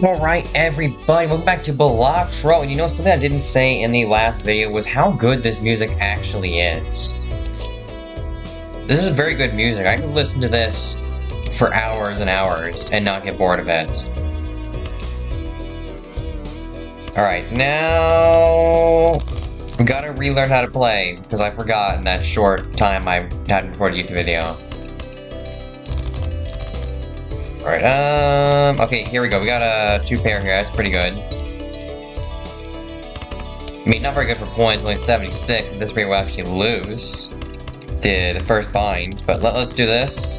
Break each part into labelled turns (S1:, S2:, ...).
S1: Alright, everybody, welcome back to BALATRO, and you know, something I didn't say in the last video was how good this music actually is. This is very good music. I could listen to this for hours and hours and not get bored of it. Alright, now we gotta relearn how to play, because I forgot in that short time I hadn't recorded a YouTube video. Alright, okay, here we go. We got a 2-pair here. That's pretty good. I mean, not very good for points, only 76. At this rate, we'll actually lose the first bind. But let's do this.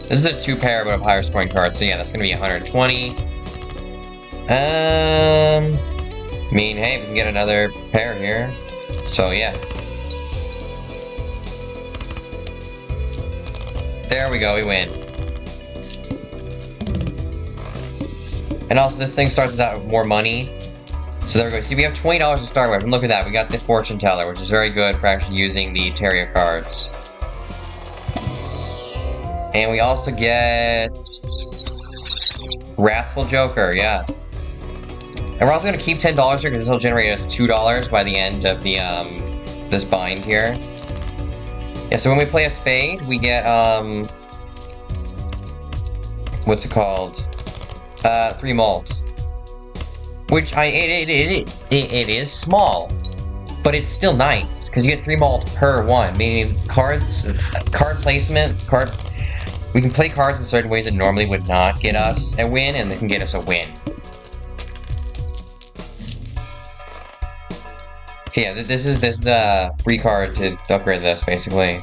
S1: This is a 2-pair, but of higher scoring cards. So yeah, that's gonna be 120. I mean, hey, we can get another pair here. So yeah. There we go, we win. And also, this thing starts us out with more money. So there we go. See, we have $20 to start with. And look at that. We got the Fortune Teller, which is very good for actually using the Terrier cards. And we also get Wrathful Joker, yeah. And we're also going to keep $10 here because this will generate us $2 by the end of the this bind here. Yeah, so when we play a spade, we get what's it called? 3 malt, which it is small, but it's still nice because you get 3 malt per one. Meaning card placement, we can play cards in certain ways that normally would not get us a win, and they can get us a win. Okay, yeah, this is a free card to upgrade this basically.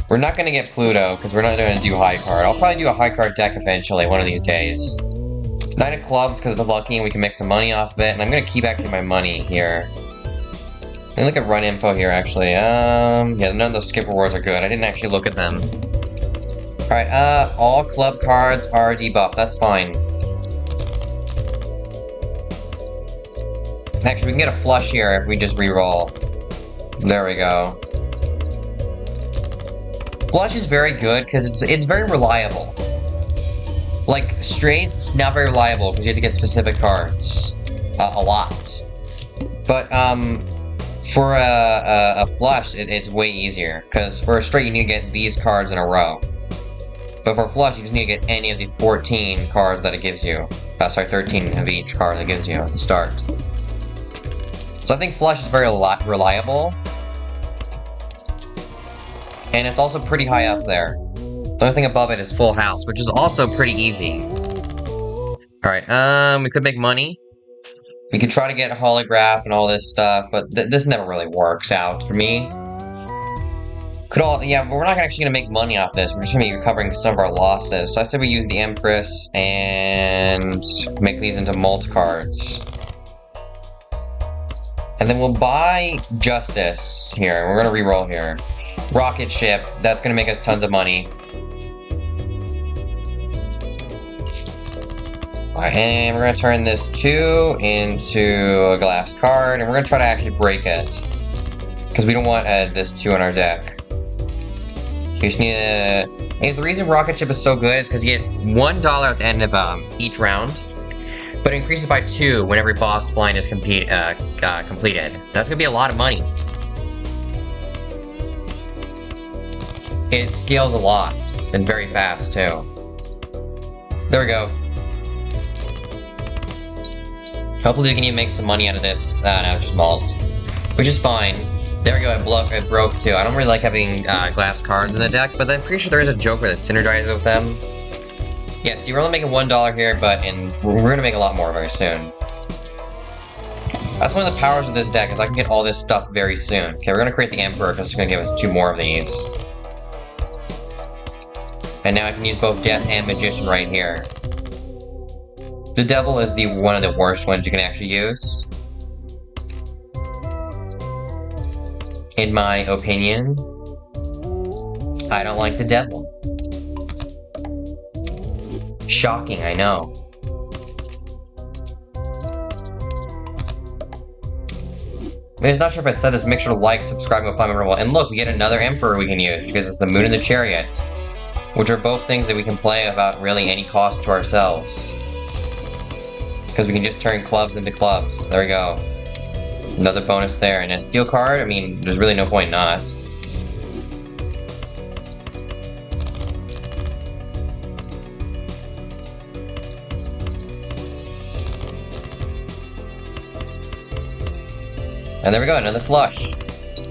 S1: We're not going to get Pluto, because we're not going to do high card. I'll probably do a high card deck eventually, one of these days. 9 of clubs, because it's lucky and we can make some money off of it. And I'm going to keep actually my money here. Let me look at run info here, actually. Yeah, none of those skip rewards are good. I didn't actually look at them. Alright, all club cards are debuffed. That's fine. Actually, we can get a flush here if we just re-roll. There we go. Flush is very good because it's very reliable. Like, straight's not very reliable because you have to get specific cards. A lot. But, for a flush, it's way easier. Because for a straight, you need to get these cards in a row. But for a flush, you just need to get any of the 14 cards that it gives you. Sorry, 13 of each card that it gives you at the start. So I think flush is very reliable. And it's also pretty high up there. The only thing above it is full house, which is also pretty easy. Alright, we could make money. We could try to get a holograph and all this stuff, but this never really works out for me. Yeah, but we're not actually gonna make money off this. We're just gonna be recovering some of our losses. So I said we use the Empress and make these into mult cards. And then we'll buy Justice here. We're gonna re-roll here. Rocket ship, that's gonna make us tons of money. Alright, and we're gonna turn this 2 into a glass card, and we're gonna try to actually break it. Because we don't want this 2 on our deck. You just need to... the reason rocket ship is so good is because you get $1 at the end of each round, but it increases by 2 when every boss blind is completed. That's gonna be a lot of money. It scales a lot, and very fast, too. There we go. Hopefully we can even make some money out of this. No, it's just malt. Which is fine. There we go, it broke, too. I don't really like having glass cards in the deck, but I'm pretty sure there is a Joker that synergizes with them. Yeah, so you're only making $1 here, but we're gonna make a lot more very soon. That's one of the powers of this deck, is I can get all this stuff very soon. Okay, we're gonna create the Emperor, because it's gonna give us 2 more of these. And now I can use both Death and Magician right here. The Devil is one of the worst ones you can actually use. In my opinion. I don't like the Devil. Shocking, I know. I'm not sure if I said this, make sure to like, subscribe, and find memorable. And look, we get another Emperor we can use, because it's the Moon and the Chariot. Which are both things that we can play without really any cost to ourselves. Because we can just turn clubs into clubs. There we go. Another bonus there. And a steel card, I mean, there's really no point not. And there we go, another flush.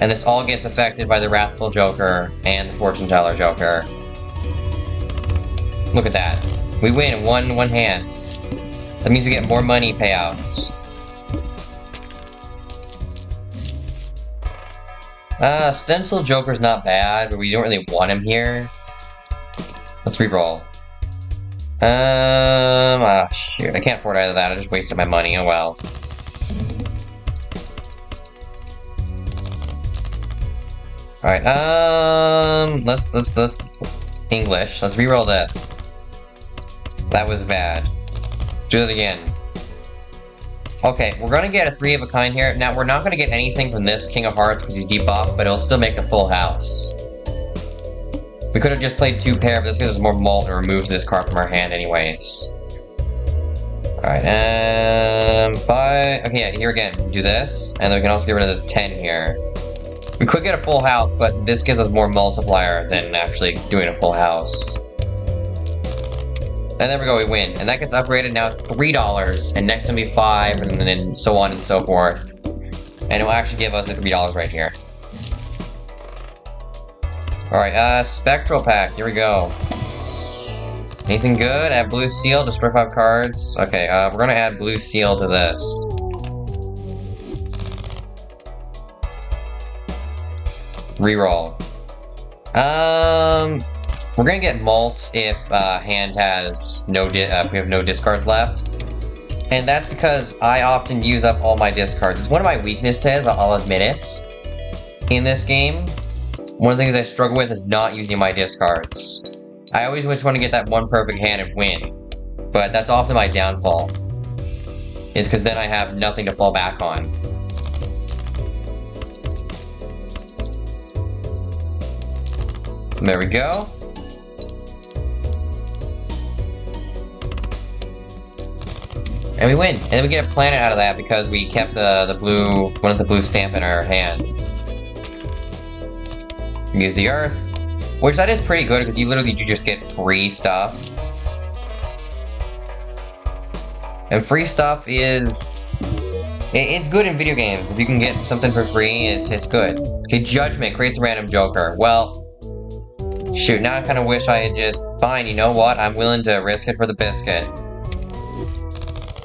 S1: And this all gets affected by the Wrathful Joker and the Fortune Teller Joker. Look at that. We win in one hand. That means we get more money payouts. Stencil Joker's not bad, but we don't really want him here. Let's reroll. Shoot, I can't afford either of that. I just wasted my money, oh well. Alright, let's English. Let's reroll this. That was bad. Do that again. Okay, we're gonna get a 3 of a kind here. Now, we're not gonna get anything from this King of Hearts because he's debuffed, but it'll still make a full house. We could have just played 2 pair, but this gives us more malt and removes this card from our hand anyways. Alright, 5. Okay, yeah, here again. Do this, and then we can also get rid of this 10 here. We could get a full house, but this gives us more multiplier than actually doing a full house. And there we go, we win. And that gets upgraded, now it's $3, and next time it'll be 5, and then so on and so forth. And it will actually give us the $3 right here. Alright, Spectral Pack, here we go. Anything good? Add Blue Seal, destroy 5 cards. Okay, we're gonna add Blue Seal to this. Reroll. We're gonna get Malt if hand has no if we have no discards left, and that's because I often use up all my discards. It's one of my weaknesses. I'll admit it. In this game, one of the things I struggle with is not using my discards. I always just want to get that one perfect hand and win, but that's often my downfall. Is because then I have nothing to fall back on. There we go. And we win. And then we get a planet out of that because we kept the blue, one of the blue stamp in our hand. Use the earth. Which that is pretty good because you literally do just get free stuff. And free stuff is... It's good in video games. If you can get something for free, it's good. Okay, Judgment creates a random Joker. Well... Shoot, now I kind of wish I had just... Fine, you know what? I'm willing to risk it for the biscuit.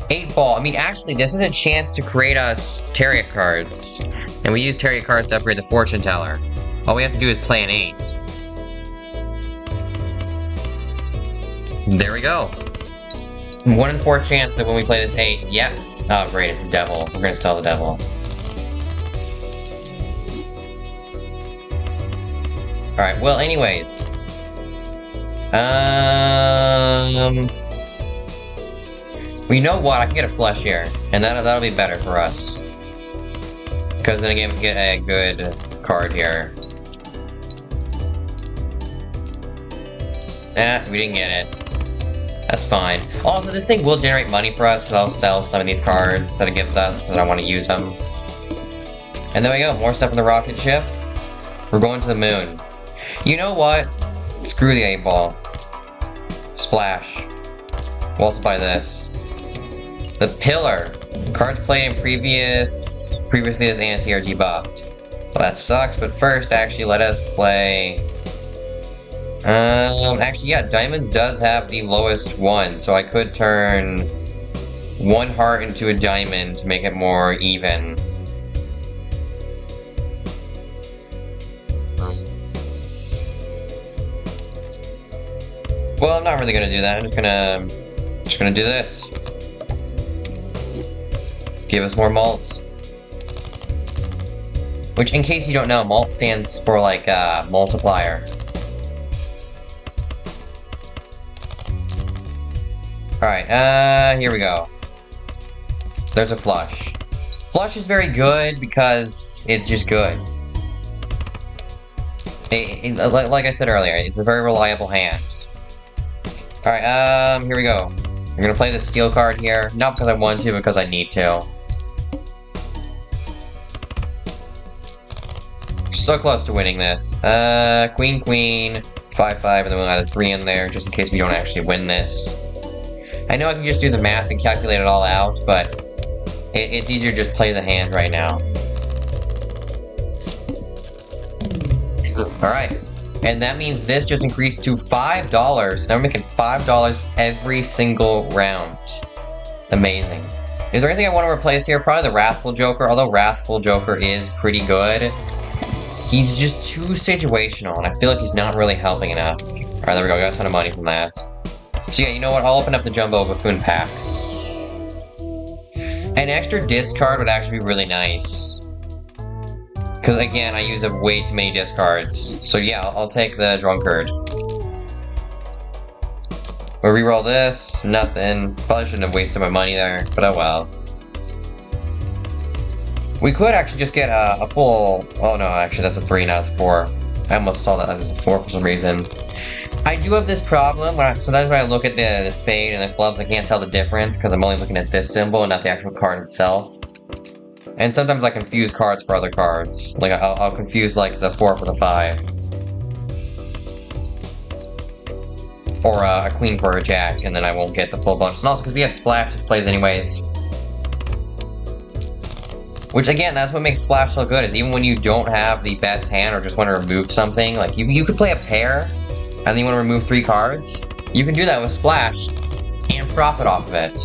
S1: 8 Ball. I mean, actually, this is a chance to create us Tarot cards. And we use Tarot cards to upgrade the Fortune Teller. All we have to do is play an 8. There we go. 1 in 4 chance that when we play this 8... Yep. Oh, great, it's the Devil. We're gonna sell the Devil. Alright, well, anyways. Well, you know what? I can get a flush here. And that'll be better for us. Because then again, we get a good card here. We didn't get it. That's fine. Also, this thing will generate money for us, because I'll sell some of these cards that it gives us, because I want to use them. And there we go, more stuff on the rocket ship. We're going to the moon. You know what? Screw the 8 Ball. Splash. We'll also buy this. The Pillar. Cards played in previously as anti are debuffed. Well, that sucks, but first, actually, let us play... actually, yeah, Diamonds does have the lowest one, so I could turn 1 heart into a diamond to make it more even. Well, I'm not really gonna do that. I'm just gonna do this. Give us more malt. Which, in case you don't know, malt stands for, like, multiplier. Alright, here we go. There's a flush. Flush is very good because it's just good. Like I said earlier, it's a very reliable hand. Alright, here we go. I'm gonna play the steel card here, not because I want to, but because I need to. So close to winning this. Queen, queen, 5-5, and then we'll add a 3 in there, just in case we don't actually win this. I know I can just do the math and calculate it all out, but it's easier to just play the hand right now. Alright, and that means this just increased to $5. Now we're making $5 every single round. Amazing. Is there anything I want to replace here? Probably the Wrathful Joker, although Wrathful Joker is pretty good. He's just too situational, and I feel like he's not really helping enough. Alright, there we go, we got a ton of money from that. So yeah, you know what, I'll open up the Jumbo Buffoon pack. An extra discard would actually be really nice. Because again, I use up way too many discards. So yeah, I'll take the Drunkard. We'll reroll this, nothing. Probably shouldn't have wasted my money there, but oh well. We could actually just get a full... Oh no, actually that's a 3, not a 4. I almost saw that as a 4 for some reason. I do have this problem, sometimes when I look at the spade and the clubs, I can't tell the difference because I'm only looking at this symbol and not the actual card itself. And sometimes I confuse cards for other cards. Like, I'll confuse, like, the 4 for the 5. Or a queen for a jack, and then I won't get the full bunch. And also because we have splash that plays anyways. Which, again, that's what makes Splash so good, is even when you don't have the best hand or just want to remove something, like, you could play a pair, and then you want to remove 3 cards, you can do that with Splash, and profit off of it.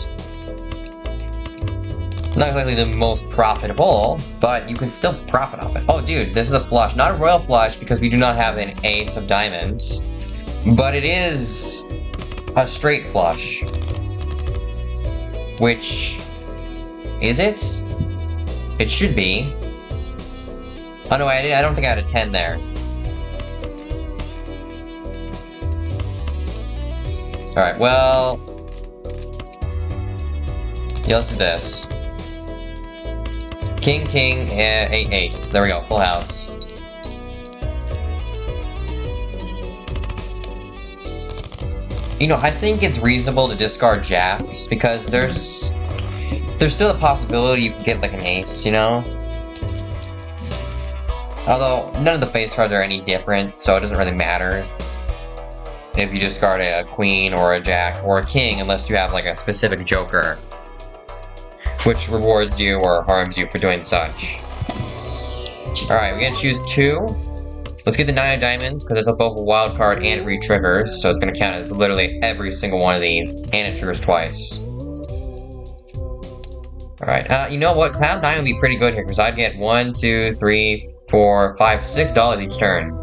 S1: Not exactly the most profitable, but you can still profit off it. Oh, dude, this is a flush. Not a royal flush, because we do not have an ace of diamonds, but it is a straight flush. Which, is it? It should be. Oh no, I don't think I had a 10 there. Alright, well... yeah, let's do this. King, king, 8, 8. There we go, full house. You know, I think it's reasonable to discard jacks, because there's still a possibility you can get, like, an ace, you know? Although, none of the face cards are any different, so it doesn't really matter if you discard a queen, or a jack, or a king, unless you have, like, a specific joker, which rewards you or harms you for doing such. Alright, we're gonna choose 2. Let's get the 9 of diamonds, because it's both a wild card and it re-triggers, so it's gonna count as literally every single one of these, and it triggers twice. Alright, you know what? Cloud 9 would be pretty good here, because I'd get $1, 2, 3, 4, 5, $6 each turn.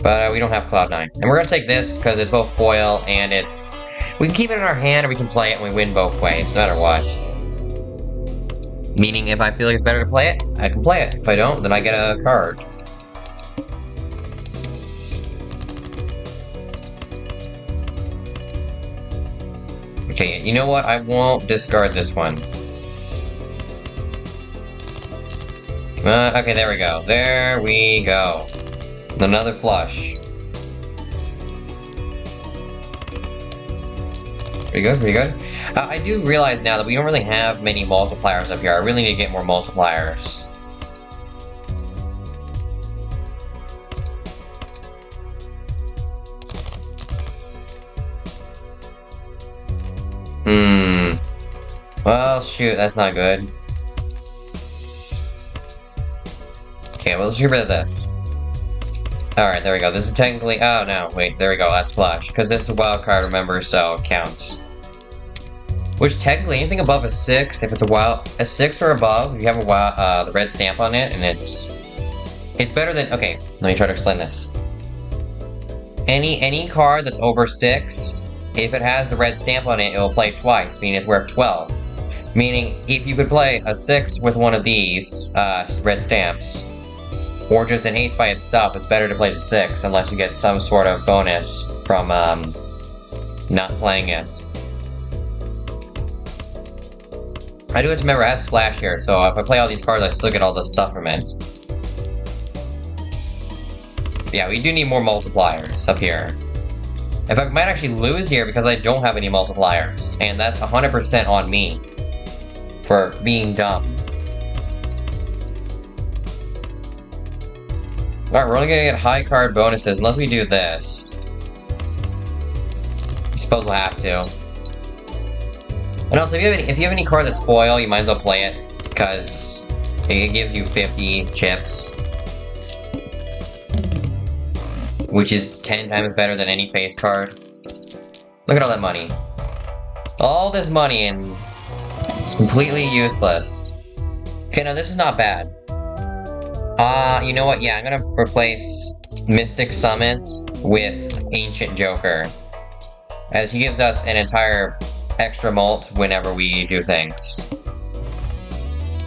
S1: But we don't have Cloud 9. And we're gonna take this, because it's both foil, and it's... we can keep it in our hand, or we can play it and we win both ways, no matter what. Meaning, if I feel like it's better to play it, I can play it. If I don't, then I get a card. Okay, you know what? I won't discard this one. Okay, there we go. There we go. Another flush. Pretty good, pretty good. I do realize now that we don't really have many multipliers up here. I really need to get more multipliers. Well, shoot, that's not good. Okay, well, let's get rid of this. Alright, there we go. This is technically... oh, no, wait, there we go. That's flush. Because this is a wild card, remember, so it counts. Which, technically, anything above a 6, if it's a 6 or above, if you have the red stamp on it, and it's better than... okay, let me try to explain this. Any card that's over 6, if it has the red stamp on it, it will play twice, meaning it's worth 12. Meaning, if you could play a 6 with one of these red stamps, or just an ace by itself, it's better to play the 6, unless you get some sort of bonus from not playing it. I do have to remember I have Splash here, so if I play all these cards, I still get all the stuff from it. Yeah, we do need more multipliers up here. In fact, I might actually lose here because I don't have any multipliers. And that's 100% on me. For being dumb. Alright, we're only gonna get high card bonuses unless we do this. I suppose we'll have to. And also, if you have any card that's foil, you might as well play it. Because it gives you 50 chips. Which is 10 times better than any face card. Look at all that money. All this money and it's completely useless. Okay, no, this is not bad. You know what? Yeah, I'm gonna replace Mystic Summons with Ancient Joker. As he gives us an entire extra mult whenever we do things.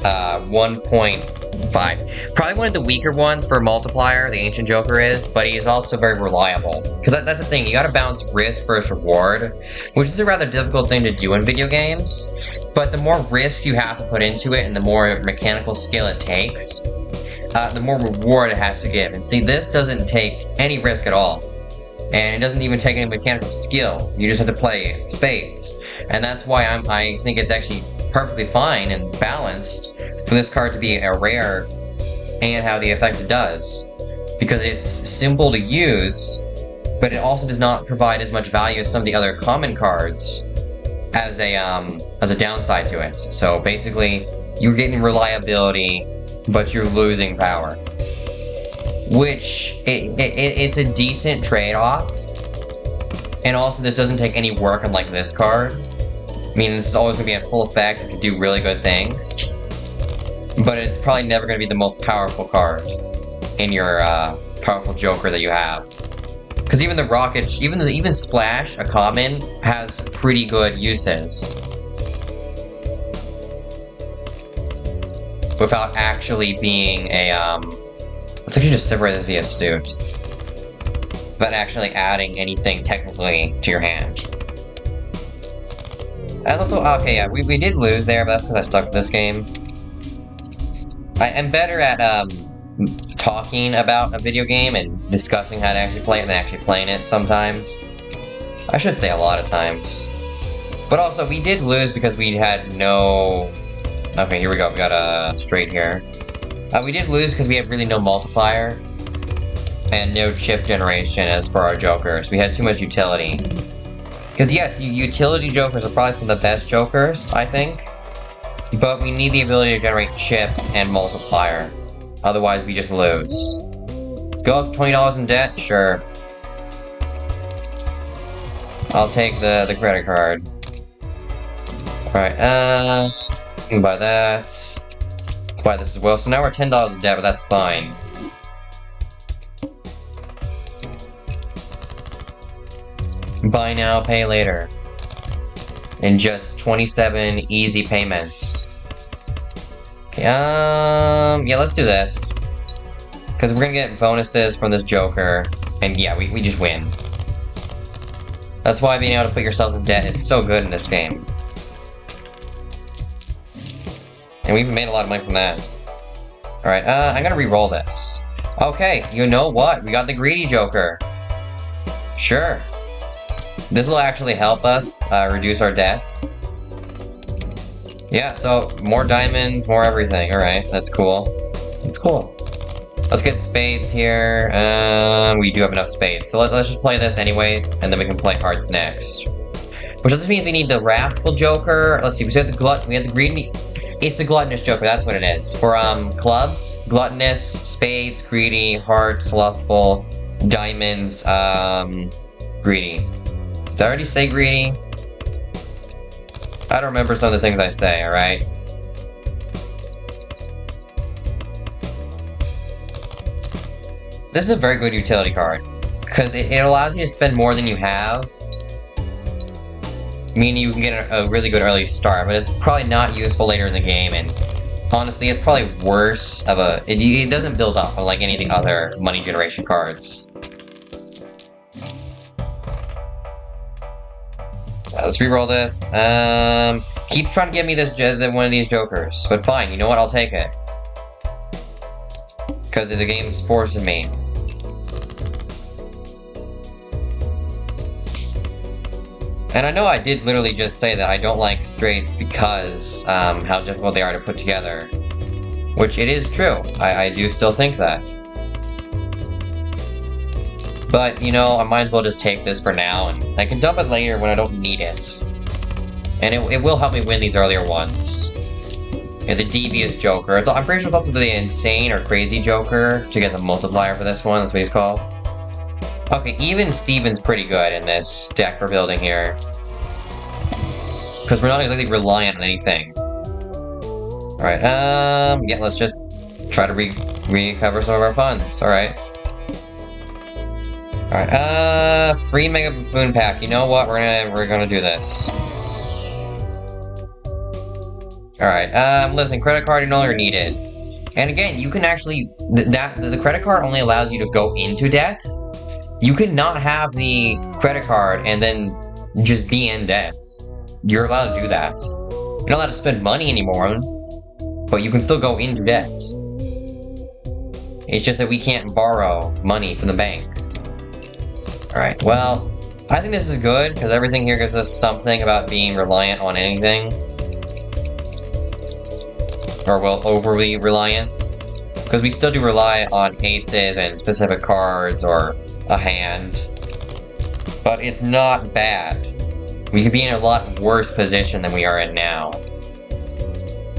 S1: 1.5. Probably one of the weaker ones for multiplier, the Ancient Joker is, but he is also very reliable. Because that's the thing, you gotta balance risk versus reward, which is a rather difficult thing to do in video games. But the more risk you have to put into it and the more mechanical skill it takes, the more reward it has to give. And see, this doesn't take any risk at all. And it doesn't even take any mechanical skill. You just have to play spades. And that's why I think it's actually perfectly fine and balanced for this card to be a rare and have the effect it does. Because it's simple to use, but it also does not provide as much value as some of the other common cards as a downside to it. So basically, you're getting reliability, but you're losing power. Which, it's a decent trade-off. And also, this doesn't take any work unlike this card. I mean, this is always going to be at full effect, it can do really good things. But it's probably never going to be the most powerful card in your powerful Joker that you have. Because even the Rocket, even Splash, a common, has pretty good uses. Without actually being a, let's actually just separate this via suit. Without actually adding anything technically to your hand. And also, okay, yeah, we did lose there, but that's because I suck at this game. I'm better at, talking about a video game and discussing how to actually play it than actually playing it sometimes. I should say a lot of times. But also, we did lose because we had no... Okay, here we go, we got a straight here. We did lose because we had really no multiplier. And no chip generation as for our Jokers. We had too much utility. Because yes, utility Jokers are probably some of the best Jokers, I think. But we need the ability to generate chips and multiplier. Otherwise, we just lose. Go up $20 in debt? Sure. I'll take the credit card. Alright, we can buy that. Let's buy this as well. So now we're $10 in debt, but that's fine. Buy now, pay later. In just 27 easy payments. Okay, yeah, let's do this. Because we're gonna get bonuses from this Joker, and yeah, we just win. That's why being able to put yourselves in debt is so good in this game. And we even made a lot of money from that. Alright, I'm gonna re-roll this. Okay, you know what? We got the greedy Joker. Sure. This will actually help us reduce our debt. Yeah, so more diamonds, more everything. Alright, that's cool. That's cool. Let's get spades here. We do have enough spades. So let's just play this anyways, and then we can play hearts next. Which just means we need the Wrathful Joker. Let's see, we had the greedy... It's the Gluttonous Joker, that's what it is. For clubs, Gluttonous, Spades, Greedy, Hearts, Lustful, Diamonds, Greedy. Did I already say greedy? I don't remember some of the things I say, alright? This is a very good utility card. Because it allows you to spend more than you have. Meaning you can get a really good early start, but it's probably not useful later in the game, and honestly, it's probably worse of a... It doesn't build up like any of the other money generation cards. Let's reroll this. Keeps trying to give me this one of these Jokers, but fine. You know what? I'll take it because the game's forcing me. And I know I did literally just say that I don't like straights because how difficult they are to put together. Which it is true. I do still think that. But, you know, I might as well just take this for now, and I can dump it later when I don't need it. And it will help me win these earlier ones. Yeah, the devious Joker. I'm pretty sure it's also the insane or crazy Joker to get the multiplier for this one. That's what he's called. Okay, even Steven's pretty good in this deck we're building here. Because we're not exactly reliant on anything. Alright, yeah, let's just try to recover some of our funds. Alright. Alright, free Mega Buffoon pack. You know what? We're gonna do this. Alright, listen, credit card no longer needed. And again, you can actually, the credit card only allows you to go into debt. You cannot have the credit card and then just be in debt. You're allowed to do that. You're not allowed to spend money anymore, but you can still go into debt. It's just that we can't borrow money from the bank. Alright, well, I think this is good, because everything here gives us something about being reliant on anything. Or, well, overly reliant. Because we still do rely on aces and specific cards, or a hand. But it's not bad. We could be in a lot worse position than we are in now.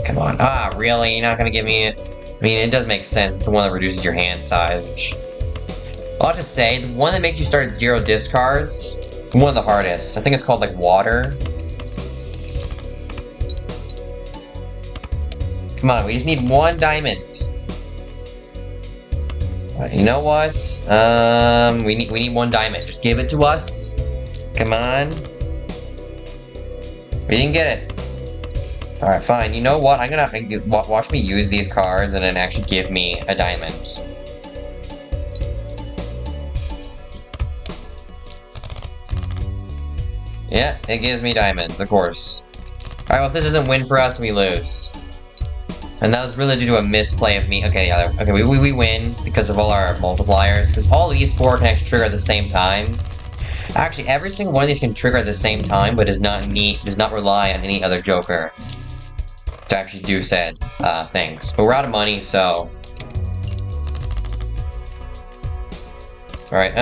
S1: Come on. Ah, really? You're not gonna give me it? I mean, it does make sense. It's the one that reduces your hand size, which... I'll have to say, the one that makes you start at 0 discards, one of the hardest. I think it's called, like, water. Come on, we just need 1 diamond. You know what? We need 1 diamond. Just give it to us. Come on. We didn't get it. Alright, fine. You know what? I'm gonna watch me use these cards and then actually give me a diamond. Yeah, it gives me diamonds, of course. Alright, well, if this doesn't win for us, we lose. And that was really due to a misplay of me. Okay, yeah, okay, we win because of all our multipliers. Because all these 4 can actually trigger at the same time. Actually, every single one of these can trigger at the same time, but does not rely on any other Joker to actually do said things. But we're out of money, so... Alright,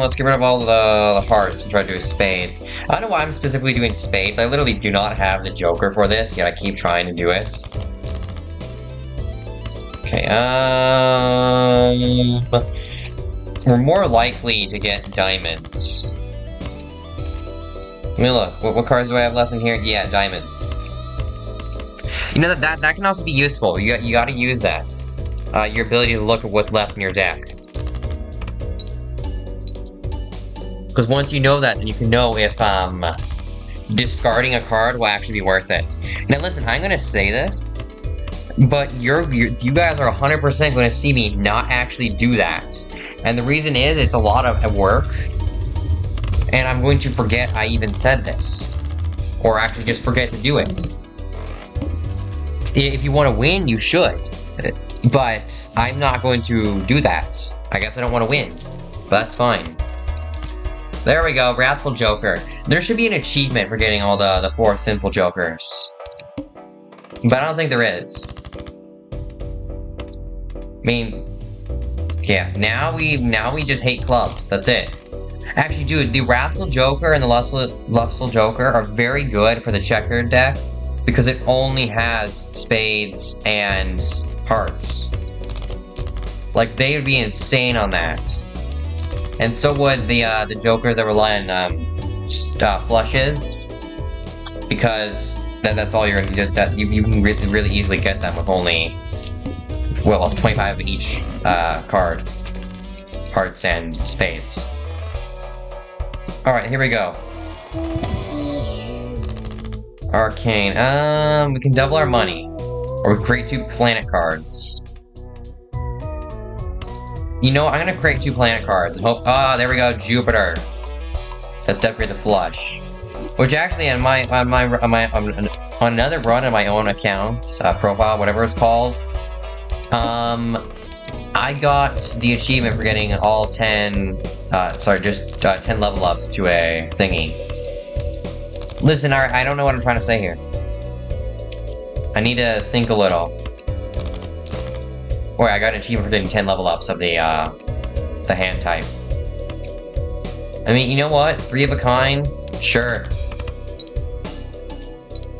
S1: let's get rid of all the hearts and try to do spades. I don't know why I'm specifically doing spades. I literally do not have the Joker for this, yet I keep trying to do it. Okay, we're more likely to get diamonds. Let me look. What cards do I have left in here? Yeah, diamonds. You know, that can also be useful. You gotta use that. Your ability to look at what's left in your deck. Because once you know that, then you can know if, discarding a card will actually be worth it. Now listen, I'm gonna say this, but you guys are 100% going to see me not actually do that. And the reason is, it's a lot of work, and I'm going to forget I even said this. Or actually just forget to do it. If you want to win, you should. But I'm not going to do that. I guess I don't want to win. But that's fine. There we go, Wrathful Joker. There should be an achievement for getting all the 4 Sinful Jokers. But I don't think there is. I mean, yeah, now we just hate clubs, that's it. Actually, dude, the Wrathful Joker and the Lustful Joker are very good for the checkered deck, because it only has spades and hearts. Like, they would be insane on that. And so would the Jokers that rely on flushes, because that's all you're gonna do. You can really easily get them with only, well, 25 of each card, hearts and spades. All right, here we go. Arcane. We can double our money, or we can create 2 planet cards. You know, I'm gonna create 2 planet cards and hope. Ah, there we go, Jupiter. Let's decorate the flush. Which actually, on another run on my own account, profile, whatever it's called, I got the achievement for getting all 10, 10 level ups to a thingy. Listen, I don't know what I'm trying to say here. I need to think a little. Wait, I got an achievement for getting 10 level ups of the hand type. I mean, you know what? 3 of a kind? Sure.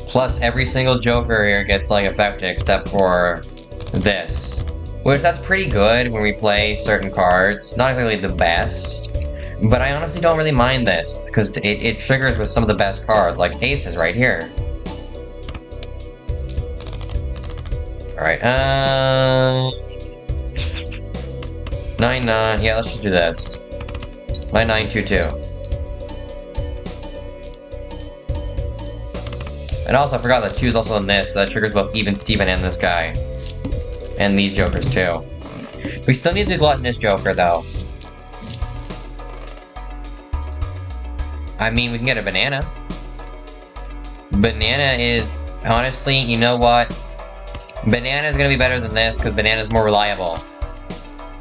S1: Plus, every single Joker here gets, like, affected except for this. Which, that's pretty good when we play certain cards. Not exactly the best. But I honestly don't really mind this, because it triggers with some of the best cards, like Aces right here. Alright, 9-9, yeah, let's just do this. 9-9-2-2. And also, I forgot that 2 is also in this, so that triggers both Even Steven and this guy. And these Jokers, too. We still need the Gluttonous Joker, though. I mean, we can get a banana. Banana is, honestly, you know what? Banana is going to be better than this, because banana is more reliable.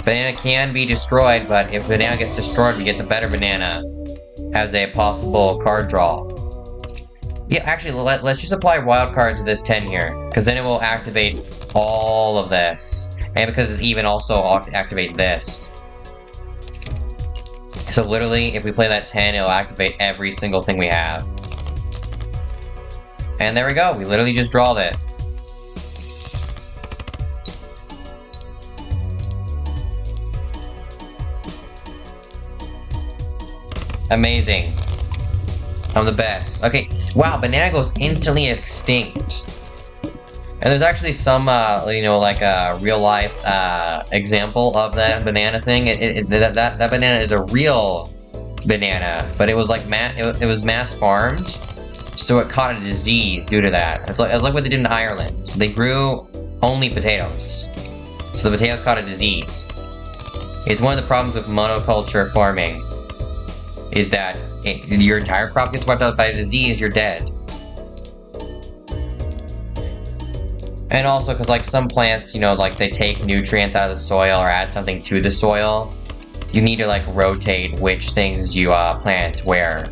S1: Banana can be destroyed, but if banana gets destroyed, we get the better banana as a possible card draw. Yeah, actually, let's just apply wild card to this 10 here, because then it will activate all of this. And because it's even, also activate this. So literally, if we play that 10, it'll activate every single thing we have. And there we go, we literally just drawed it. Amazing. I'm the best. Okay, wow, banana goes instantly extinct. And there's actually some, you know, like a real-life example of that banana thing. That banana is a real banana, but it was like it was mass farmed, so it caught a disease due to that. It's like what they did in Ireland. So they grew only potatoes, so the potatoes caught a disease. It's one of the problems with monoculture farming, is that your entire crop gets wiped out by a disease, you're dead. And also, because, like, some plants, you know, like, they take nutrients out of the soil or add something to the soil. You need to, like, rotate which things you plant where.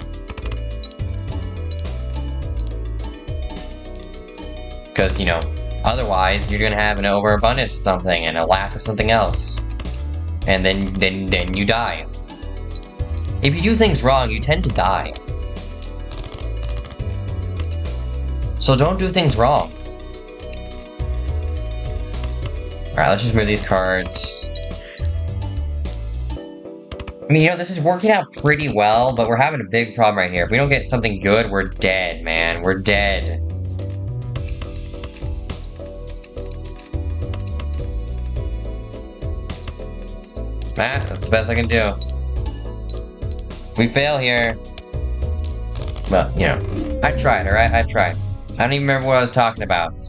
S1: Because, you know, otherwise, you're gonna have an overabundance of something and a lack of something else. And then you die. If you do things wrong, you tend to die. So don't do things wrong. Alright, let's just move these cards. I mean, you know, this is working out pretty well, but we're having a big problem right here. If we don't get something good, we're dead, man. We're dead. That's the best I can do. If we fail here... Well, you know, I tried, alright? I tried. I don't even remember what I was talking about.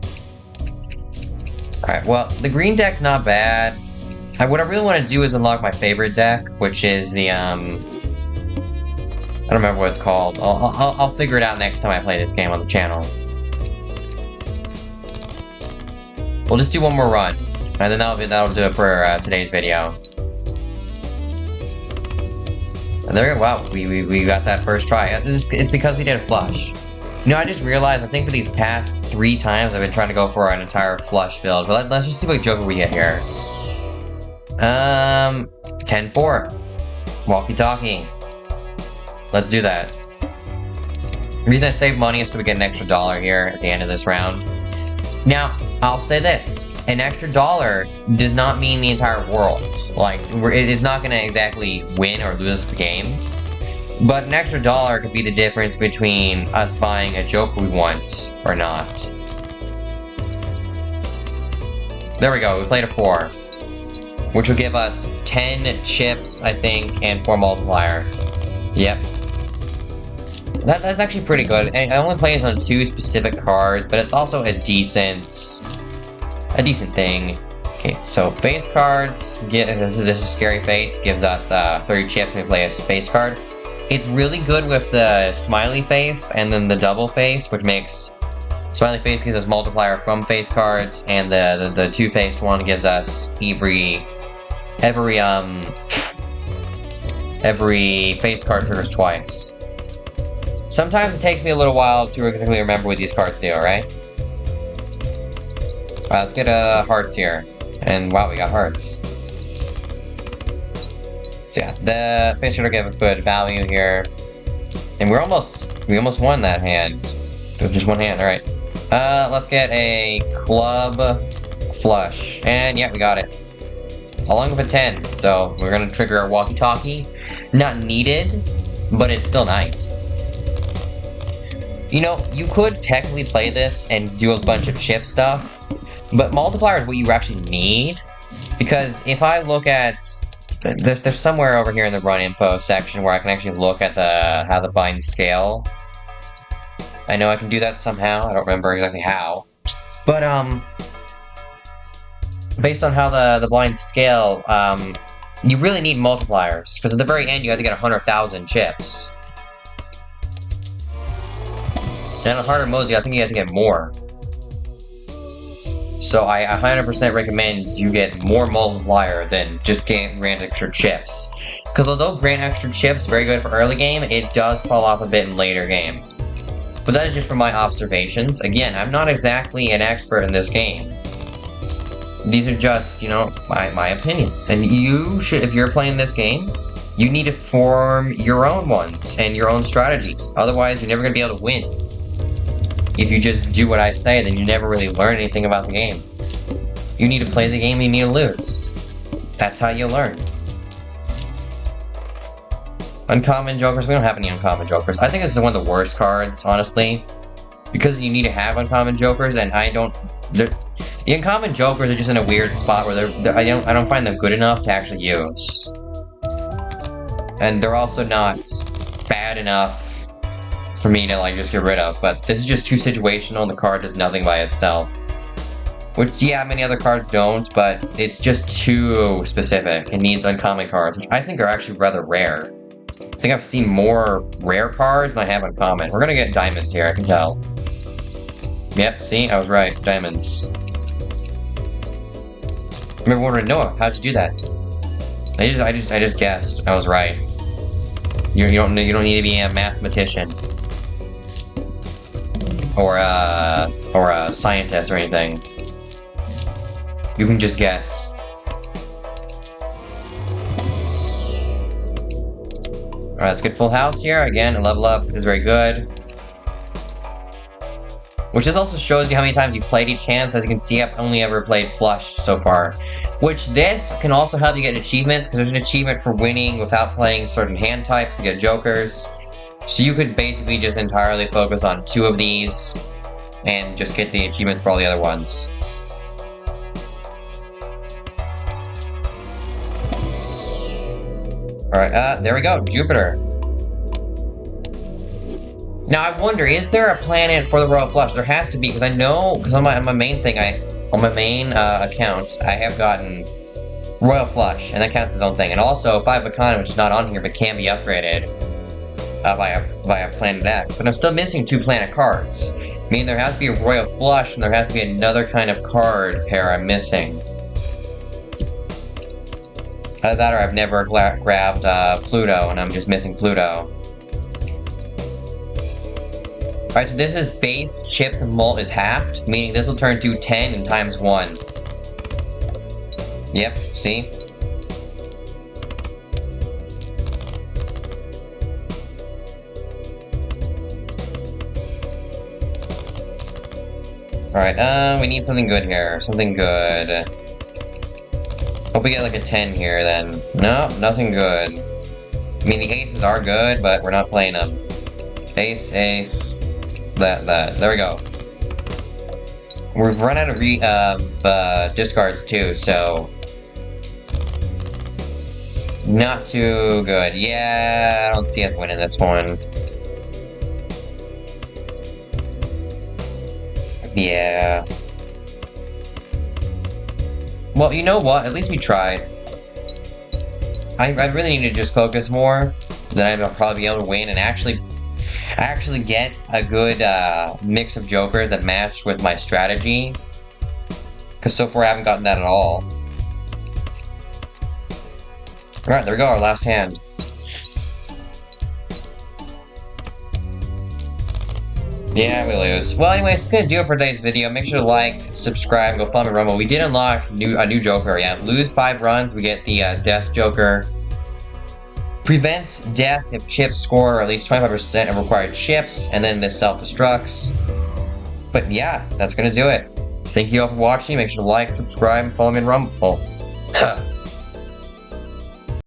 S1: Alright, well, the green deck's not bad. What I really want to do is unlock my favorite deck, which is the, I don't remember what it's called. I'll figure it out next time I play this game on the channel. We'll just do one more run, and then that'll do it for today's video. And there we go, wow, we got that first try. It's because we did a flush. You know, I just realized, I think for these past 3 times, I've been trying to go for an entire flush build. But let's just see what Joker we get here. 10-4. Walkie-talkie. Let's do that. The reason I save money is so we get an extra $1 here at the end of this round. Now, I'll say this. An extra $1 does not mean the entire world. Like, it's not going to exactly win or lose the game. But an extra $1 could be the difference between us buying a Joker we want or not. There we go, we played a 4. Which will give us 10 chips, I think, and 4 multiplier. Yep. That's actually pretty good. And I only play it on 2 specific cards, but it's also a decent thing. Okay, so face cards, this is Scary Face, gives us 30 chips when we play a face card. It's really good with the smiley face and then the double face, which makes smiley face gives us multiplier from face cards, and the two-faced one gives us every face card triggers twice. Sometimes it takes me a little while to exactly remember what these cards do, alright? Let's get hearts here. And wow, we got hearts. So yeah, the face trader gave us good value here. And we almost won that hand. With just one hand, alright. Let's get a club flush. And yeah, we got it. Along with a 10. So we're gonna trigger our walkie-talkie. Not needed, but it's still nice. You know, you could technically play this and do a bunch of chip stuff, but multiplier is what you actually need. Because if I look at... There's somewhere over here in the run info section where I can actually look at how the binds scale. I know I can do that somehow. I don't remember exactly how. But, based on how the blinds scale, you really need multipliers. Because at the very end, you have to get 100,000 chips. And on harder modes, I think you have to get more. So I 100% recommend you get more multiplier than just grant extra chips. Because although grant extra chips very good for early game, it does fall off a bit in later game. But that is just from my observations. Again, I'm not exactly an expert in this game. These are just, you know, my opinions. And you should, if you're playing this game, you need to form your own ones and your own strategies. Otherwise, you're never going to be able to win. If you just do what I say, then you never really learn anything about the game. You need to play the game, you need to lose. That's how you learn. Uncommon jokers, we don't have any uncommon jokers. I think this is one of the worst cards, honestly. Because you need to have uncommon jokers, and I don't... The uncommon jokers are just in a weird spot where I don't find them good enough to actually use. And they're also not bad enough for me to, like, just get rid of, but this is just too situational, and the card does nothing by itself. Which, yeah, many other cards don't, but it's just too specific. It needs uncommon cards, which I think are actually rather rare. I think I've seen more rare cards than I have uncommon. We're gonna get diamonds here, I can tell. Yep, see? I was right. Diamonds. I remember wondering, Noah, how'd you do that? I just guessed. I was right. You don't need to be a mathematician. Or a scientist or anything. You can just guess. Alright, let's get full house here. Again, a level up is very good. Which this also shows you how many times you played each hand. So as you can see, I've only ever played flush so far. Which this can also help you get achievements, because there's an achievement for winning without playing certain hand types to get jokers. So you could basically just entirely focus on 2 of these and just get the achievements for all the other ones. Alright, there we go, Jupiter. Now I wonder, is there a planet for the Royal Flush? There has to be, because I know, because on my main thing, on my main account, I have gotten Royal Flush, and that counts as its own thing. And also 5 Icon, which is not on here, but can be upgraded. Via Planet X, but I'm still missing 2 planet cards. I mean, there has to be a Royal Flush, and there has to be another kind of card pair I'm missing. Either that, or I've never grabbed Pluto, and I'm just missing Pluto. Alright, so this is base, chips, and mult is halved, meaning this will turn to 10 and times 1. Yep, see? Alright, we need something good here. Something good. Hope we get like a 10 here then. No, nothing good. I mean, the aces are good, but we're not playing them. Ace, ace, that. There we go. We've run out of discards too, so... Not too good. Yeah, I don't see us winning this one. Yeah. Well, you know what? At least we tried. I really need to just focus more. Then I'll probably be able to win and actually get a good mix of jokers that match with my strategy. Because so far I haven't gotten that at all. Alright, there we go, our last hand. Yeah, we lose. Well, anyways, it's gonna do it for today's video. Make sure to like, subscribe, and go follow me Rumble. We did unlock a new Joker. Yeah, lose 5 runs, we get the Death Joker. Prevents death if chips score at least 25% of required chips, and then this self-destructs. But yeah, that's gonna do it. Thank you all for watching. Make sure to like, subscribe, and follow me in Rumble.